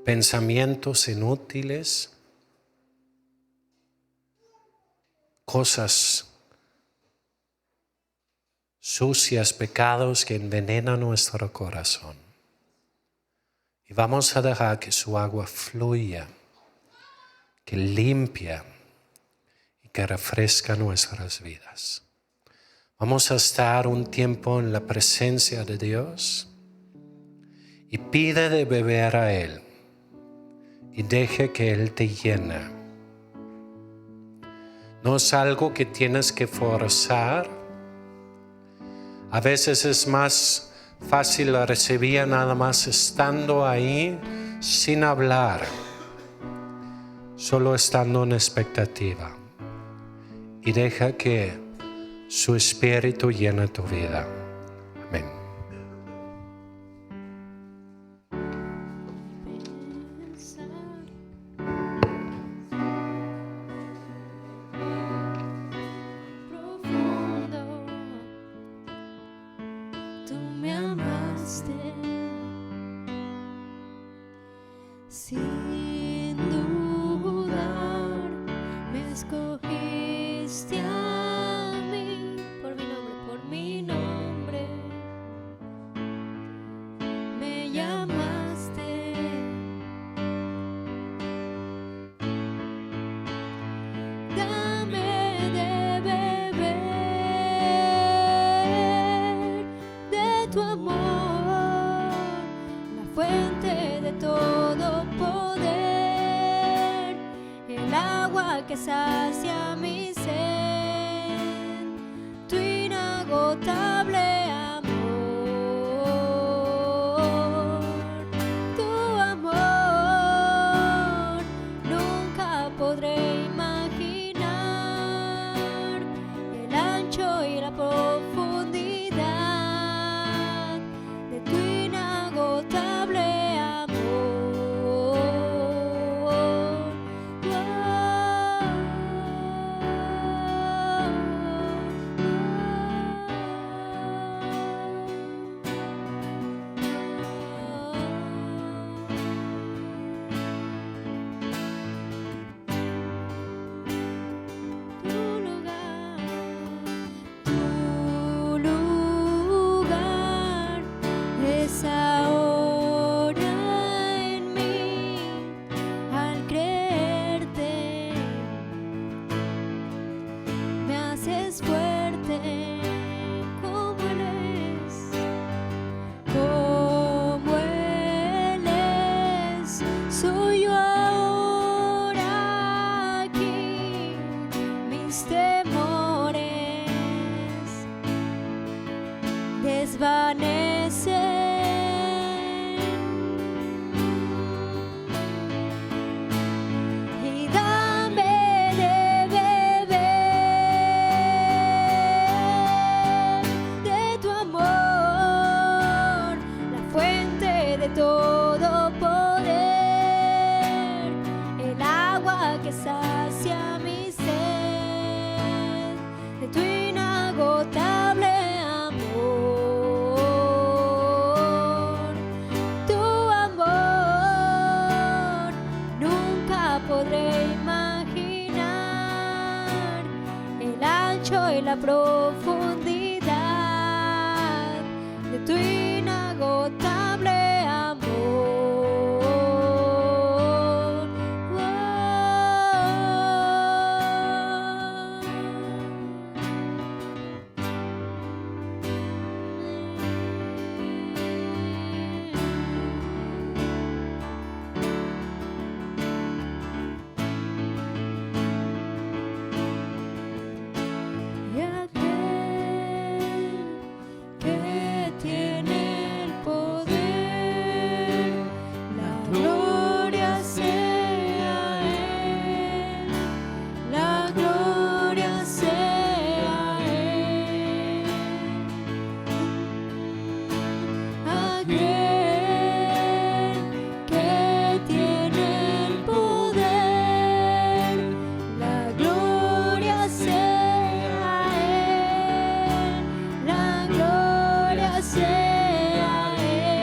pensamientos inútiles, cosas sucias, pecados que envenenan nuestro corazón. Y vamos a dejar que su agua fluya, que limpia y que refresca nuestras vidas. Vamos a estar un tiempo en la presencia de Dios y pide de beber a Él y deje que Él te llene. No es algo que tienes que forzar. A veces es más fácil recibir nada más estando ahí sin hablar, solo estando en expectativa. Y deja que su Espíritu llene tu vida. Amén. Sin dudar, me escogiste a mí por mi nombre, me llamaste, dame de beber de tu amor, la fuente de todo poder, el agua que sacia mi sed, tu inagotable amor, tu amor, nunca podré imaginar el ancho y la profundidad de tu inagotable amor. Soy yo ahora aquí, mis temores desvanecen. Y dame de beber de tu amor, la fuente de todo poder, el agua que sacia mi sed, de tu inagotable amor. Tu amor nunca podré imaginar el ancho y la profundidad de tu inagotable amor. Y aquel que tiene el poder, la gloria sea Él, la gloria sea Él. Aquel que tiene el poder, la gloria sea Él, la gloria sea Él.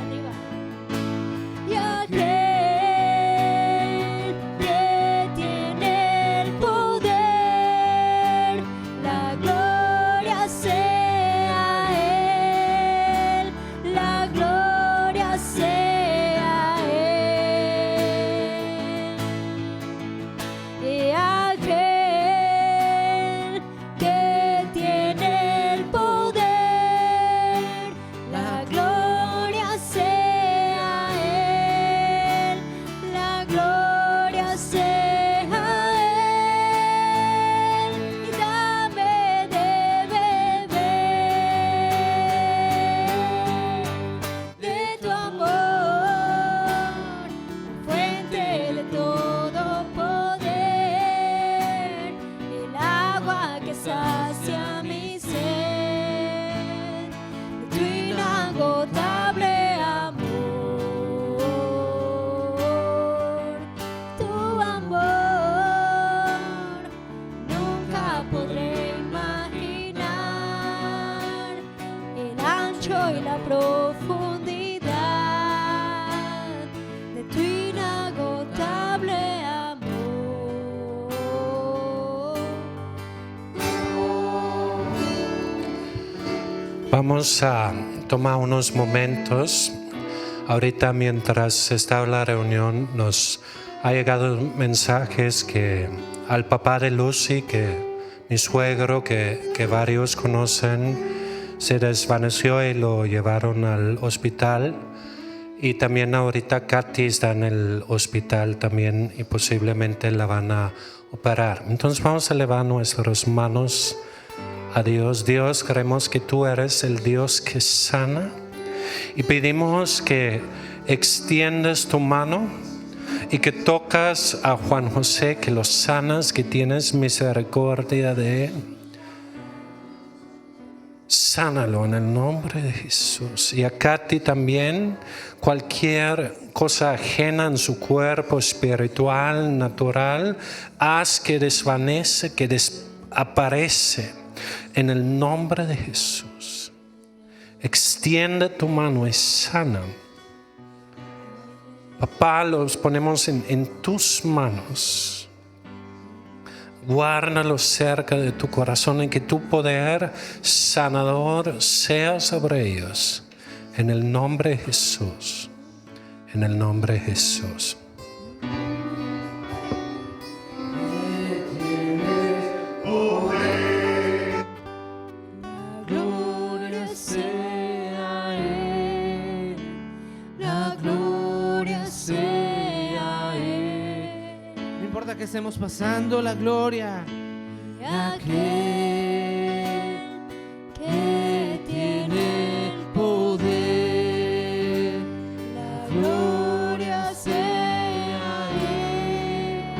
Arriba. Y aquel que tiene el poder, la gloria sea Él, la gloria sea Él. Y aquel que tiene el poder, la gloria sea Él, la gloria sea Él. Y dame de beber de tu amor, fuente de todo poder, el agua que sacia mi sed, de tu inagotable amor. Tu amor nunca podré imaginar el ancho y la profundidad de tu inagotable amor. Vamos a tomar unos momentos. Ahorita mientras estaba la reunión nos ha llegado mensajes que al papá de Lucy, que mi suegro, que varios conocen, se desvaneció y lo llevaron al hospital. Y también ahorita Katy está en el hospital también y posiblemente la van a operar. Entonces vamos a elevar nuestras manos a Dios. Dios, creemos que tú eres el Dios que sana y pedimos que extiendas tu mano y que tocas a Juan José, que lo sanas, que tienes misericordia de él. Sánalo en el nombre de Jesús. Y a Katy también, cualquier cosa ajena en su cuerpo espiritual, natural, haz que desvanece, que desaparece en el nombre de Jesús. Extiende tu mano y sana. Papá, los ponemos en tus manos. Guárdalos cerca de tu corazón y que tu poder sanador sea sobre ellos. En el nombre de Jesús. En el nombre de Jesús. La gloria sea Él, la gloria hacemos pasando la gloria. Aquel que tiene el poder, la gloria sea Él,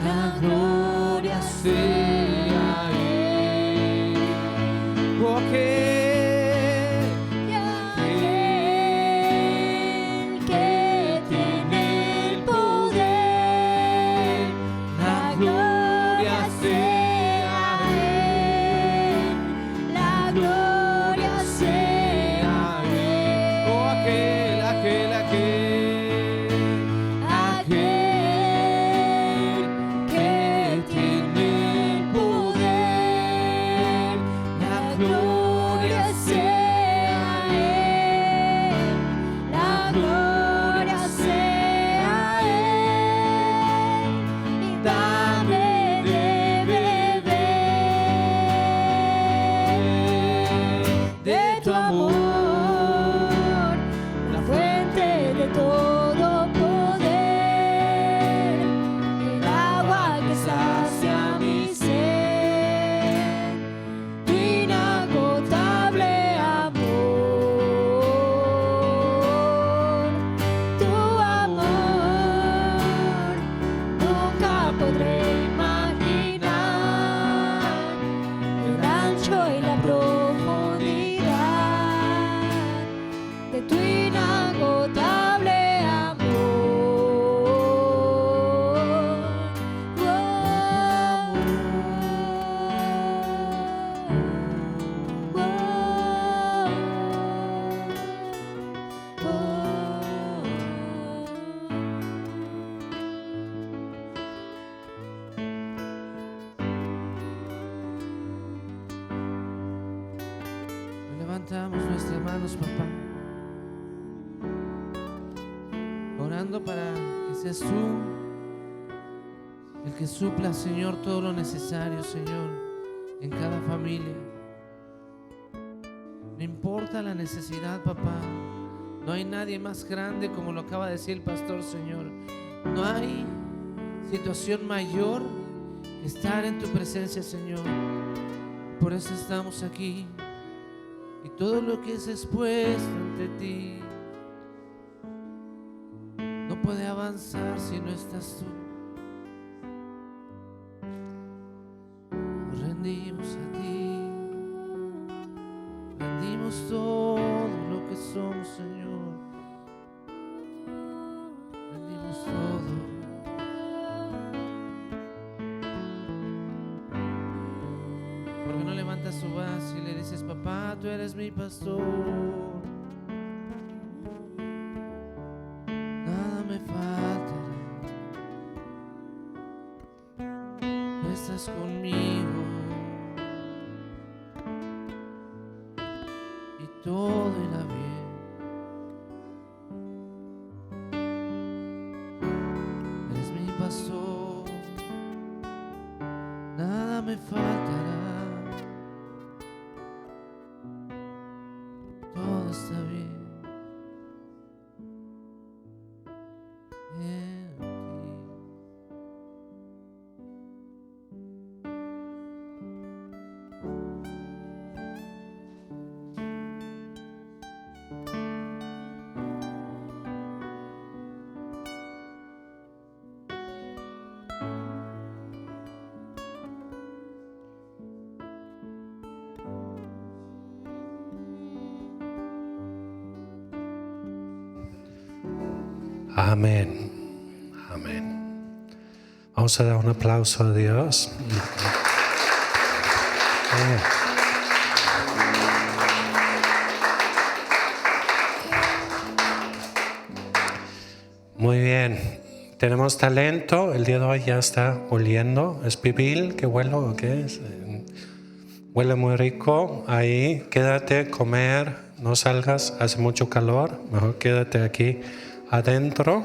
la gloria sea Él. Oh, aquel que tiene el poder, la gloria sea Él, la gloria sea Él. oh, aquel que tiene el poder, la gloria sea Él, la gloria sea Él, y dame de beber de tu amor, la fuente de todo poder, el agua que sacia mi sed, tu inagotable amor, nunca podré imaginar el ancho y la profundidad de tu inagotable Levantamos nuestras manos, papá, orando para que seas tú el que supla, Señor, todo lo necesario, Señor, en cada familia. No importa la necesidad, papá, no hay nadie más grande, como lo acaba de decir el pastor, Señor. No hay situación mayor que estar en tu presencia, Señor. Por eso estamos aquí. Y todo lo que es expuesto ante ti no puede avanzar si no estás tú. Nos rendimos a ti, rendimos todo lo que somos, Señor. Rendimos todo. ¿Por qué no levantas su voz y le dices: papá, tú eres mi pastor, nada me faltará, tú estás conmigo y todo irá bien. Eres mi pastor, nada me faltará. Todo está bien en ti. Amén. Amén. Vamos a dar un aplauso a Dios. Muy bien. Tenemos talento. El día de hoy ya está oliendo. ¿Es pibil? ¿Qué huele o qué es? Huele muy rico. Ahí, quédate, comer. No salgas, hace mucho calor. Mejor quédate aquí adentro.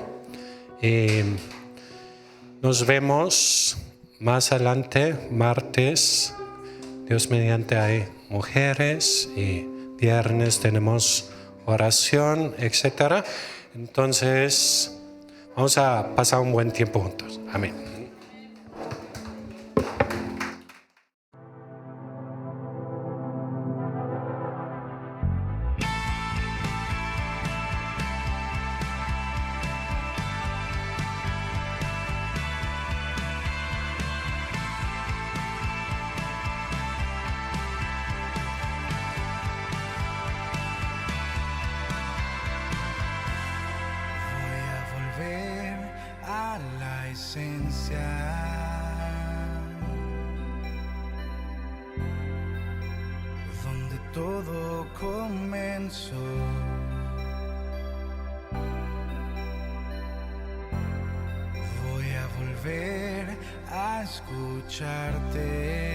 Nos vemos más adelante, martes. Dios mediante, hay mujeres y viernes tenemos oración, etc. Entonces, vamos a pasar un buen tiempo juntos. Amén. presencia, donde todo comenzó. Voy a volver a escucharte.